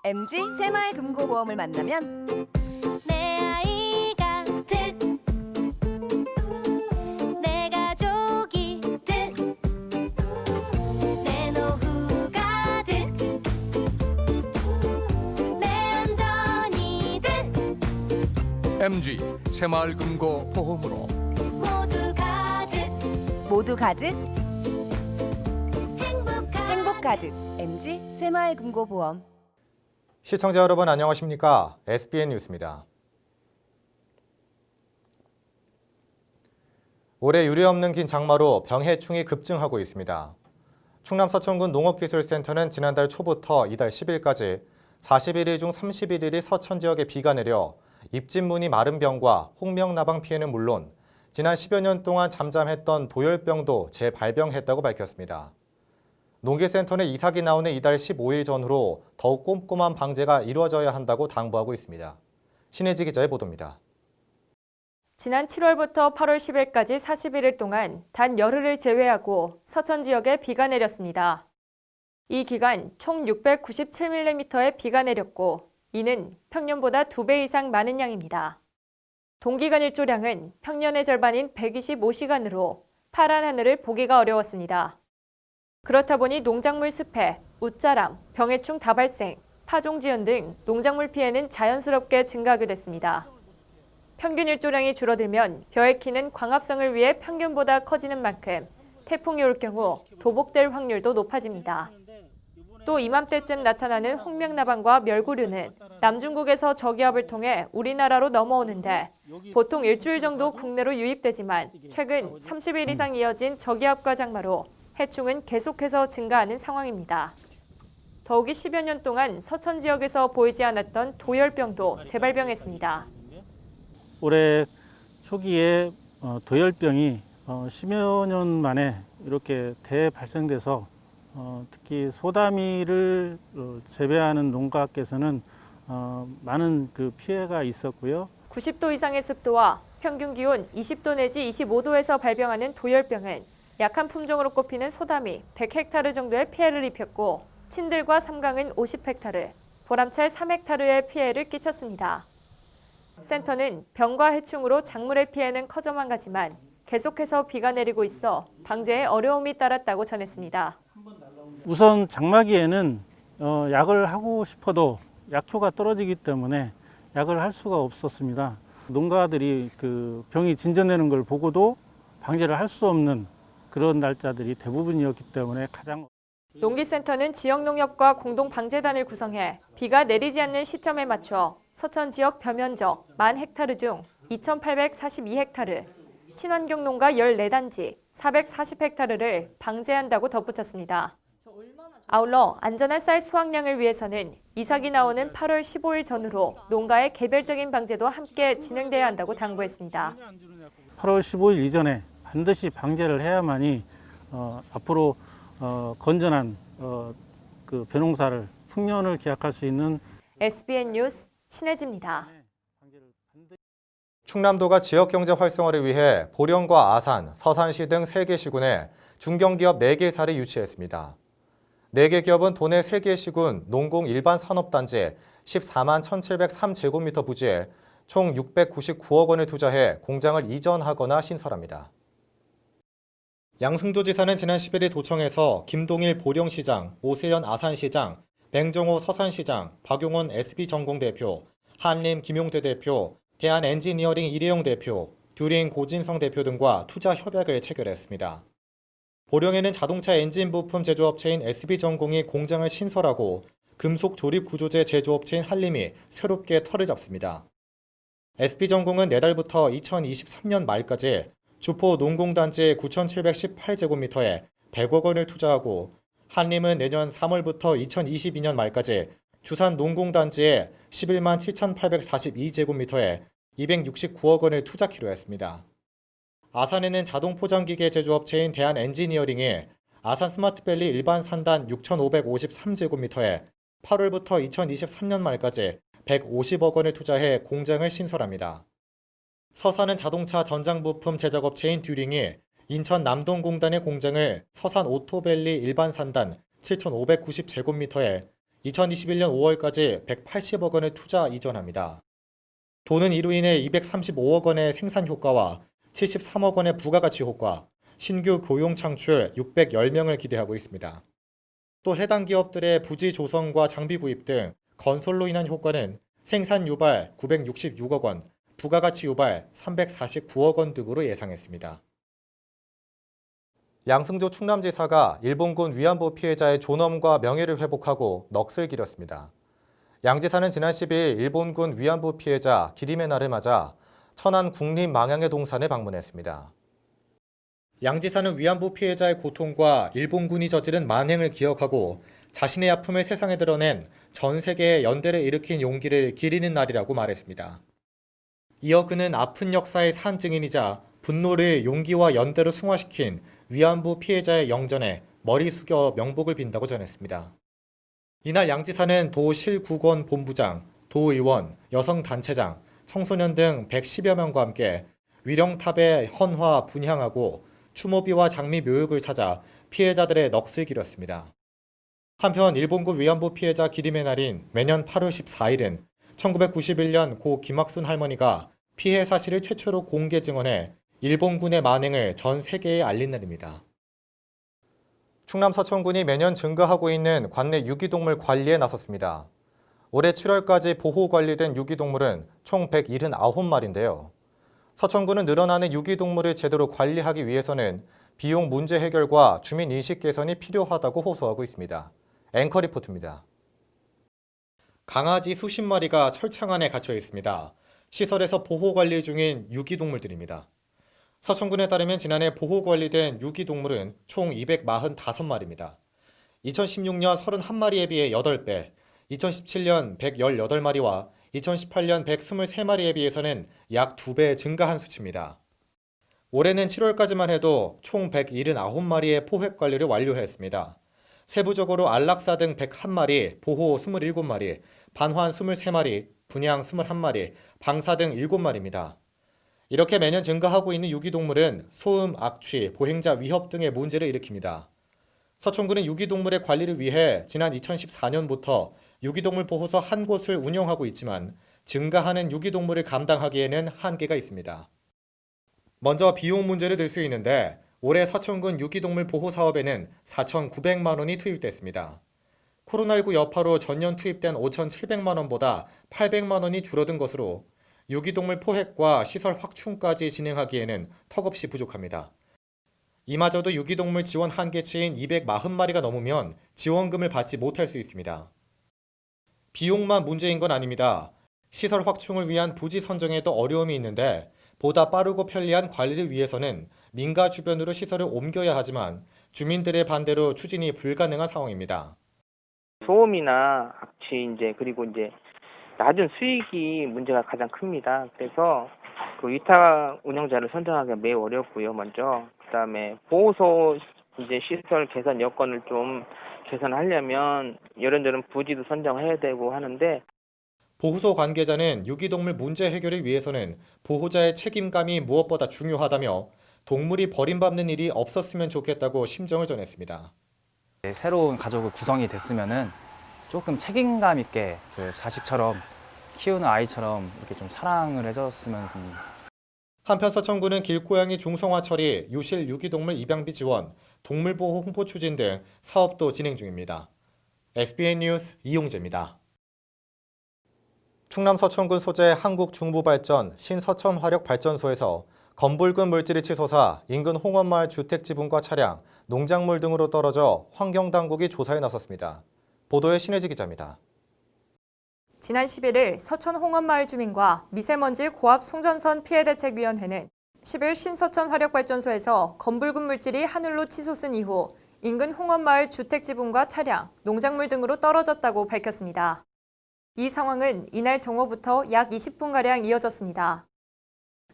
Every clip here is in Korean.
MG 새마을금고보험을 만나면 내 아이가 득, 내 가족이 득, 내 노후가 득, 내 안전이 득, MG 새마을금고보험으로 모두 가득, 행복 가득 MG 새마을금고보험. 시청자 여러분 안녕하십니까? SBN 뉴스입니다. 올해 유례없는 긴 장마로 병해충이 급증하고 있습니다. 충남 서천군 농업기술센터는 지난달 초부터 이달 10일까지 41일 중 31일이 서천 지역에 비가 내려 입진무늬 마른 병과 홍명나방 피해는 물론 지난 10여 년 동안 잠잠했던 도열병도 재발병했다고 밝혔습니다. 농기센터는 이삭이 나오는 이달 15일 전후로 더욱 꼼꼼한 방제가 이루어져야 한다고 당부하고 있습니다. 신혜지 기자의 보도입니다. 지난 7월부터 8월 10일까지 41일 동안 단 열흘을 제외하고 서천 지역에 비가 내렸습니다. 이 기간 총 697mm의 비가 내렸고 이는 평년보다 2배 이상 많은 양입니다. 동기간 일조량은 평년의 절반인 125시간으로 파란 하늘을 보기가 어려웠습니다. 그렇다 보니 농작물 습해, 웃자람, 병해충 다발생, 파종지연 등 농작물 피해는 자연스럽게 증가하게 됐습니다. 평균 일조량이 줄어들면 벼의 키는 광합성을 위해 평균보다 커지는 만큼 태풍이 올 경우 도복될 확률도 높아집니다. 또 이맘때쯤 나타나는 홍명나방과 멸구류는 남중국에서 저기압을 통해 우리나라로 넘어오는데 보통 일주일 정도 국내로 유입되지만 최근 30일 이상 이어진 저기압과 장마로 해충은 계속해서 증가하는 상황입니다. 더욱이 10여 년 동안 서천 지역에서 보이지 않았던 도열병도 재발병했습니다. 올해 초기에 도열병이 10여 년 만에 이렇게 대발생돼서 특히 소다미를 재배하는 농가께서는 많은 그 피해가 있었고요. 90도 이상의 습도와 평균 기온 20도 내지 25도에서 발병하는 도열병은 약한 품종으로 꼽히는 소다미 100헥타르 정도의 피해를 입혔고 친들과 삼강은 50헥타르, 보람찰 3헥타르의 피해를 끼쳤습니다. 센터는 병과 해충으로 작물의 피해는 커져만 가지만 계속해서 비가 내리고 있어 방제에 어려움이 따랐다고 전했습니다. 우선 장마기에는 약을 하고 싶어도 약효가 떨어지기 때문에 약을 할 수가 없었습니다. 농가들이 그 병이 진전되는 걸 보고도 방제를 할 수 없는 그런 날짜들이 대부분이었기 때문에 가장 농기센터는 지역농협과 공동방제단을 구성해 비가 내리지 않는 시점에 맞춰 서천 지역 벼면적 10,000헥타르 중 2,842헥타르, 친환경 농가 14단지 440헥타르를 방제한다고 덧붙였습니다. 아울러 안전한 쌀 수확량을 위해서는 이삭이 나오는 8월 15일 전후로 농가의 개별적인 방제도 함께 진행돼야 한다고 당부했습니다. 8월 15일 이전에 반드시 방제를 해야만이 앞으로 건전한 그 벼농사를 풍년을 기약할 수 있는 SBN 뉴스 신혜지입니다. 충남도가 지역경제 활성화를 위해 보령과 아산, 서산시 등 3개 시군에 중견기업 4개사를 유치했습니다. 4개 기업은 도내 3개 시군 농공 일반 산업단지 14만 1,703제곱미터 부지에 총 699억 원을 투자해 공장을 이전하거나 신설합니다. 양승조지사는 지난 11일 도청에서 김동일 보령시장, 오세연 아산시장, 맹정호 서산시장, 박용원 SB전공 대표, 한림 김용대 대표, 대한엔지니어링 이래용 대표, 듀링 고진성 대표 등과 투자 협약을 체결했습니다. 보령에는 자동차 엔진 부품 제조업체인 SB전공이 공장을 신설하고 금속 조립 구조재 제조업체인 한림이 새롭게 터를 잡습니다. SB전공은 내달부터 2023년 말까지 주포 농공단지 9,718제곱미터에 100억 원을 투자하고 한림은 내년 3월부터 2022년 말까지 주산 농공단지에 11만 7,842제곱미터에 269억 원을 투자키로 했습니다. 아산에는 자동포장기계 제조업체인 대한엔지니어링이 아산 스마트밸리 일반 산단 6,553제곱미터에 8월부터 2023년 말까지 150억 원을 투자해 공장을 신설합니다. 서산은 자동차 전장부품 제작업체인 듀링이 인천 남동공단의 공장을 서산 오토밸리 일반 산단 7,590제곱미터에 2021년 5월까지 180억 원을 투자 이전합니다. 돈은 이로 인해 235억 원의 생산 효과와 73억 원의 부가가치 효과, 신규 고용 창출 610명을 기대하고 있습니다. 또 해당 기업들의 부지 조성과 장비 구입 등 건설로 인한 효과는 생산 유발 966억 원, 부가가치 유발 349억 원 등으로 예상했습니다. 양승조 충남지사가 일본군 위안부 피해자의 존엄과 명예를 회복하고 넋을 기렸습니다. 양 지사는 지난 10일 일본군 위안부 피해자 기림의 날을 맞아 천안 국립망향의 동산을 방문했습니다. 양 지사는 위안부 피해자의 고통과 일본군이 저지른 만행을 기억하고 자신의 아픔을 세상에 드러낸 전 세계의 연대를 일으킨 용기를 기리는 날이라고 말했습니다. 이어 그는 아픈 역사의 산 증인이자 분노를 용기와 연대로 승화시킨 위안부 피해자의 영전에 머리 숙여 명복을 빈다고 전했습니다. 이날 양 지사는 도 실국원 본부장, 도의원, 여성단체장, 청소년 등 110여 명과 함께 위령탑에 헌화 분향하고 추모비와 장미 묘역을 찾아 피해자들의 넋을 기렸습니다. 한편 일본군 위안부 피해자 기림의 날인 매년 8월 14일은 1991년 고 김학순 할머니가 피해 사실을 최초로 공개 증언해 일본군의 만행을 전 세계에 알린 날입니다. 충남 서천군이 매년 증가하고 있는 관내 유기동물 관리에 나섰습니다. 올해 7월까지 보호관리된 유기동물은 총 179마리인데요. 서천군은 늘어나는 유기동물을 제대로 관리하기 위해서는 비용 문제 해결과 주민 인식 개선이 필요하다고 호소하고 있습니다. 앵커 리포트입니다. 강아지 수십 마리가 철창 안에 갇혀 있습니다. 시설에서 보호관리 중인 유기동물들입니다. 서천군에 따르면 지난해 보호관리된 유기동물은 총 245마리입니다. 2016년 31마리에 비해 8배, 2017년 118마리와 2018년 123마리에 비해서는 약 2배 증가한 수치입니다. 올해는 7월까지만 해도 총 179마리의 포획 관리를 완료했습니다. 세부적으로 안락사 등 101마리, 보호 27마리, 반환 23마리, 분양 21마리, 방사 등 7마리입니다. 이렇게 매년 증가하고 있는 유기동물은 소음, 악취, 보행자 위협 등의 문제를 일으킵니다. 서천군은 유기동물의 관리를 위해 지난 2014년부터 유기동물 보호소 한 곳을 운영하고 있지만 증가하는 유기동물을 감당하기에는 한계가 있습니다. 먼저 비용 문제를 들 수 있는데 올해 서천군 유기동물 보호 사업에는 4,900만 원이 투입됐습니다. 코로나19 여파로 전년 투입된 5,700만 원보다 800만 원이 줄어든 것으로 유기동물 포획과 시설 확충까지 진행하기에는 턱없이 부족합니다. 이마저도 유기동물 지원 한계치인 240마리가 넘으면 지원금을 받지 못할 수 있습니다. 비용만 문제인 건 아닙니다. 시설 확충을 위한 부지 선정에도 어려움이 있는데 보다 빠르고 편리한 관리를 위해서는 민가 주변으로 시설을 옮겨야 하지만 주민들의 반대로 추진이 불가능한 상황입니다. 소음이나 악취 그리고 낮은 수익이 문제가 가장 큽니다. 그래서 그 위탁 운영자를 선정하기가 매우 어렵고요. 먼저 그다음에 보호소 시설 개선 여건을 좀 개선하려면 이런저런 부지도 선정해야 되고 하는데 보호소 관계자는 유기동물 문제 해결을 위해서는 보호자의 책임감이 무엇보다 중요하다며 동물이 버림받는 일이 없었으면 좋겠다고 심정을 전했습니다. 새로운 가족을 구성이 됐으면은 조금 책임감 있게 그 자식처럼 키우는 아이처럼 이렇게 좀 사랑을 해줬으면 좋겠습니다. 한편 서천군은 길고양이 중성화 처리, 유실 유기동물 입양비 지원, 동물보호 홍보 추진 등 사업도 진행 중입니다. SBN 뉴스 이용재입니다. 충남 서천군 소재 한국중부발전 신서천화력발전소에서 검붉은 물질이 치솟아 인근 홍원마을 주택지붕과 차량, 농작물 등으로 떨어져 환경당국이 조사에 나섰습니다. 보도에 신혜지 기자입니다. 지난 11일 서천 홍원마을 주민과 미세먼지 고압 송전선 피해대책위원회는 10일 신서천 화력발전소에서 검붉은 물질이 하늘로 치솟은 이후 인근 홍원마을 주택지붕과 차량, 농작물 등으로 떨어졌다고 밝혔습니다. 이 상황은 이날 정오부터 약 20분가량 이어졌습니다.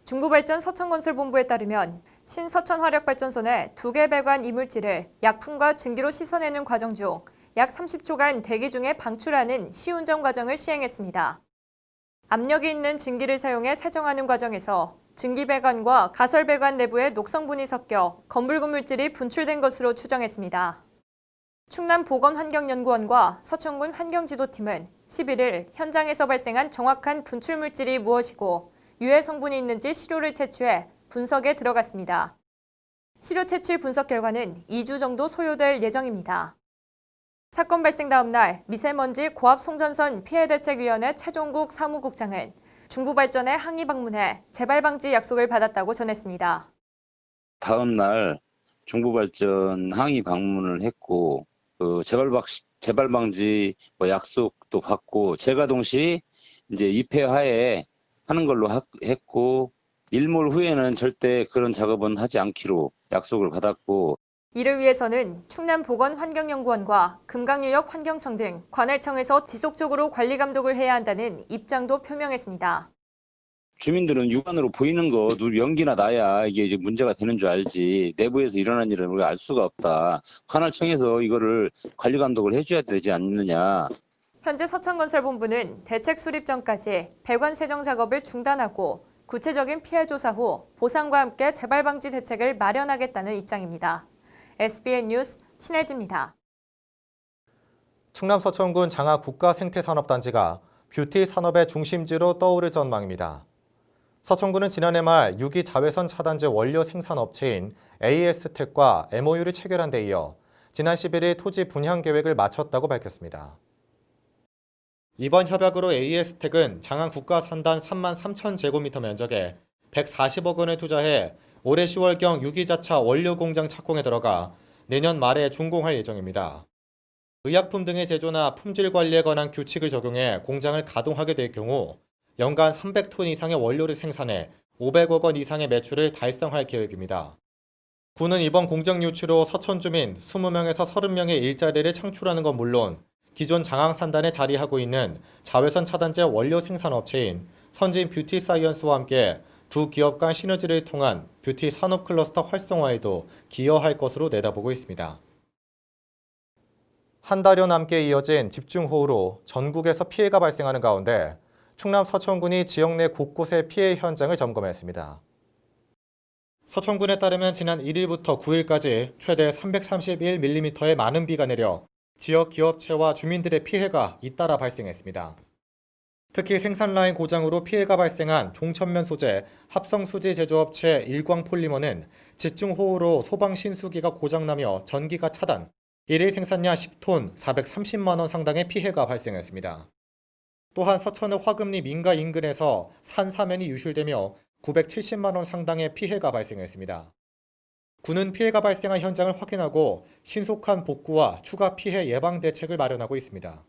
중부발전 서천건설본부에 따르면 신서천화력발전소 내 2개 배관 이물질을 약품과 증기로 씻어내는 과정 중 약 30초간 대기 중에 방출하는 시운전 과정을 시행했습니다. 압력이 있는 증기를 사용해 세정하는 과정에서 증기 배관과 가설 배관 내부에 녹성분이 섞여 검붉은 물질이 분출된 것으로 추정했습니다. 충남보건환경연구원과 서천군 환경지도팀은 11일 현장에서 발생한 정확한 분출물질이 무엇이고 유해 성분이 있는지 시료를 채취해 분석에 들어갔습니다. 시료 채취 분석 결과는 2주 정도 소요될 예정입니다. 사건 발생 다음 날 미세먼지 고압 송전선 피해대책위원회 최종국 사무국장은 중부발전에 항의 방문해 재발 방지 약속을 받았다고 전했습니다. 다음 날 중부발전 항의 방문을 했고 재발 방지 약속도 받고 제가 동시 이제 입회하에 하는 걸로 했고 일몰 후에는 절대 그런 작업은 하지 않기로 약속을 받았고 이를 위해서는 충남보건환경연구원과 금강유역 환경청 등 관할청에서 지속적으로 관리 감독을 해야 한다는 입장도 표명했습니다. 주민들은 육안으로 보이는 거 연기나 나야 이게 이제 문제가 되는 줄 알지 내부에서 일어난 일은 우리가 알 수가 없다. 관할청에서 이거를 관리 감독을 해줘야 되지 않느냐. 현재 서천건설본부는 대책 수립 전까지 배관 세정 작업을 중단하고 구체적인 피해 조사 후 보상과 함께 재발 방지 대책을 마련하겠다는 입장입니다. SBN 뉴스 신혜지입니다. 충남 서천군 장하 국가생태산업단지가 뷰티 산업의 중심지로 떠오를 전망입니다. 서천군은 지난해 말 유기 자외선 차단제 원료 생산업체인 AS텍과 MOU를 체결한 데 이어 지난 11일 토지 분양 계획을 마쳤다고 밝혔습니다. 이번 협약으로 AS텍은 장안 국가산단 3만 3천 제곱미터 면적에 140억 원을 투자해 올해 10월경 유기자차 원료 공장 착공에 들어가 내년 말에 준공할 예정입니다. 의약품 등의 제조나 품질 관리에 관한 규칙을 적용해 공장을 가동하게 될 경우 연간 300톤 이상의 원료를 생산해 500억 원 이상의 매출을 달성할 계획입니다. 군은 이번 공장 유치로 서천 주민 20명에서 30명의 일자리를 창출하는 건 물론 기존 장항산단에 자리하고 있는 자외선 차단제 원료 생산업체인 선진 뷰티 사이언스와 함께 두 기업 간 시너지를 통한 뷰티 산업 클러스터 활성화에도 기여할 것으로 내다보고 있습니다. 한 달여 남게 이어진 집중호우로 전국에서 피해가 발생하는 가운데 충남 서천군이 지역 내 곳곳의 피해 현장을 점검했습니다. 서천군에 따르면 지난 1일부터 9일까지 최대 331mm의 많은 비가 내려 지역 기업체와 주민들의 피해가 잇따라 발생했습니다. 특히 생산라인 고장으로 피해가 발생한 종천면 소재 합성수지 제조업체 일광폴리머는 집중호우로 소방신수기가 고장나며 전기가 차단, 1일 생산량 10톤 430만 원 상당의 피해가 발생했습니다. 또한 서천의 화금리 민가 인근에서 산사면이 유실되며 970만 원 상당의 피해가 발생했습니다. 군은 피해가 발생한 현장을 확인하고 신속한 복구와 추가 피해 예방 대책을 마련하고 있습니다.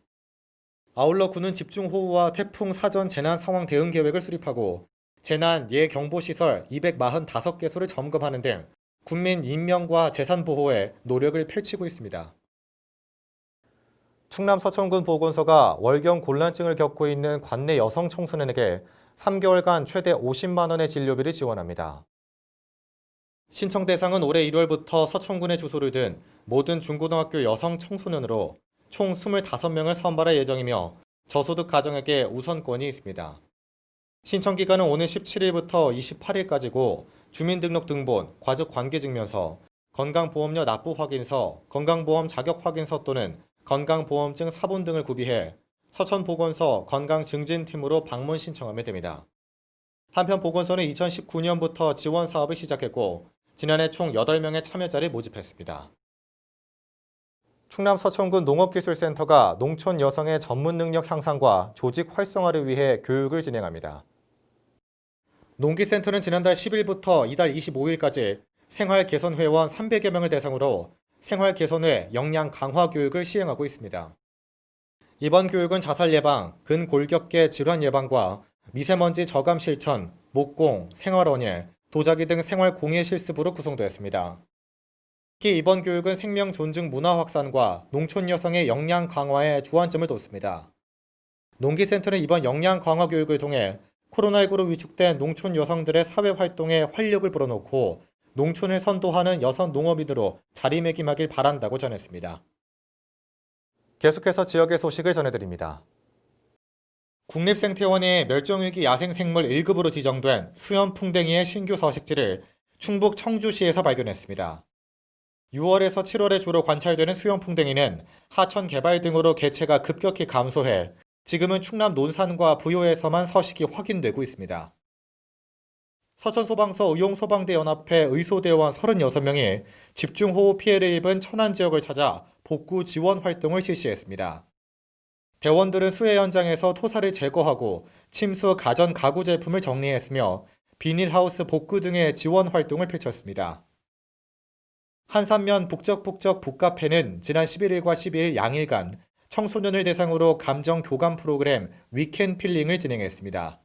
아울러 군은 집중호우와 태풍 사전 재난 상황 대응 계획을 수립하고 재난 예경보시설 245개소를 점검하는 등 군민 인명과 재산 보호에 노력을 펼치고 있습니다. 충남 서천군 보건소가 월경 곤란증을 겪고 있는 관내 여성 청소년에게 3개월간 최대 50만 원의 진료비를 지원합니다. 신청 대상은 올해 1월부터 서천군에 주소를 둔 모든 중고등학교 여성 청소년으로 총 25명을 선발할 예정이며 저소득 가정에게 우선권이 있습니다. 신청 기간은 오는 17일부터 28일까지고 주민등록 등본, 가족관계증명서, 건강보험료 납부 확인서, 건강보험 자격 확인서 또는 건강보험증 사본 등을 구비해 서천보건소 건강증진팀으로 방문 신청하면 됩니다. 한편 보건소는 2019년부터 지원 사업을 시작했고 지난해 총 8명의 참여자를 모집했습니다. 충남 서천군 농업기술센터가 농촌 여성의 전문 능력 향상과 조직 활성화를 위해 교육을 진행합니다. 농기센터는 지난달 10일부터 이달 25일까지 생활개선회원 300여 명을 대상으로 생활개선회 역량 강화 교육을 시행하고 있습니다. 이번 교육은 자살 예방, 근골격계 질환 예방과 미세먼지 저감 실천, 목공, 생활언예, 도자기 등 생활 공예 실습으로 구성되었습니다. 특히 이번 교육은 생명 존중 문화 확산과 농촌 여성의 역량 강화에 주안점을 뒀습니다. 농기센터는 이번 역량 강화 교육을 통해 코로나19로 위축된 농촌 여성들의 사회 활동에 활력을 불어넣고 농촌을 선도하는 여성 농업인으로 자리매김하길 바란다고 전했습니다. 계속해서 지역의 소식을 전해드립니다. 국립생태원이 멸종위기 야생생물 1급으로 지정된 수염풍뎅이의 신규 서식지를 충북 청주시에서 발견했습니다. 6월에서 7월에 주로 관찰되는 수영풍뎅이는 하천 개발 등으로 개체가 급격히 감소해 지금은 충남 논산과 부여에서만 서식이 확인되고 있습니다. 서천소방서 의용소방대 연합회 의소대원 36명이 집중호우 피해를 입은 천안 지역을 찾아 복구 지원 활동을 실시했습니다. 대원들은 수해 현장에서 토사를 제거하고 침수 가전 가구 제품을 정리했으며 비닐하우스 복구 등의 지원 활동을 펼쳤습니다. 한산면 북적북적 북카페는 지난 11일과 12일 양일간 청소년을 대상으로 감정 교감 프로그램 위켄 필링을 진행했습니다.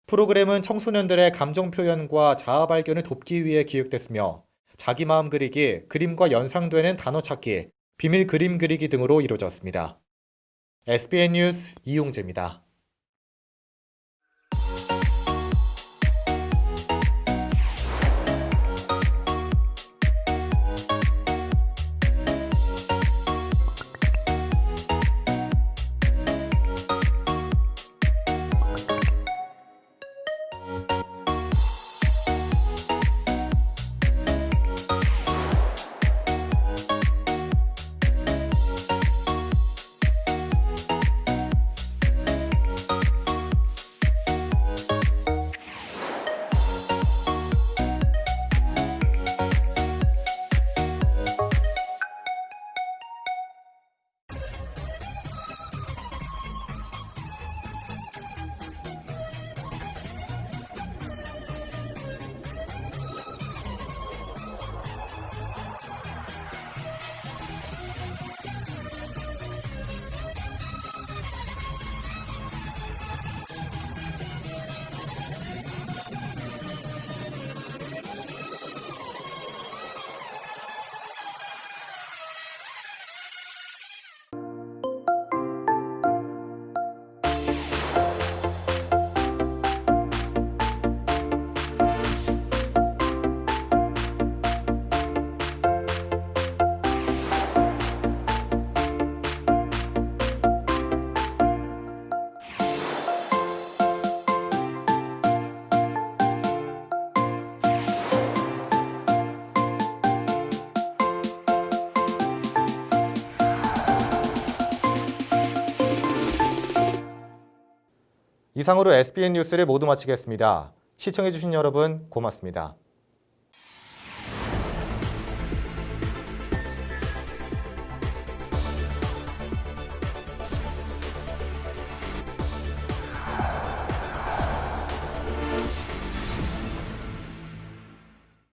프로그램은 청소년들의 감정 표현과 자아 발견을 돕기 위해 기획됐으며 자기 마음 그리기, 그림과 연상되는 단어 찾기, 비밀 그림 그리기 등으로 이루어졌습니다. SBN 뉴스 이용재입니다. 이상으로 SBN 뉴스를 모두 마치겠습니다. 시청해주신 여러분 고맙습니다.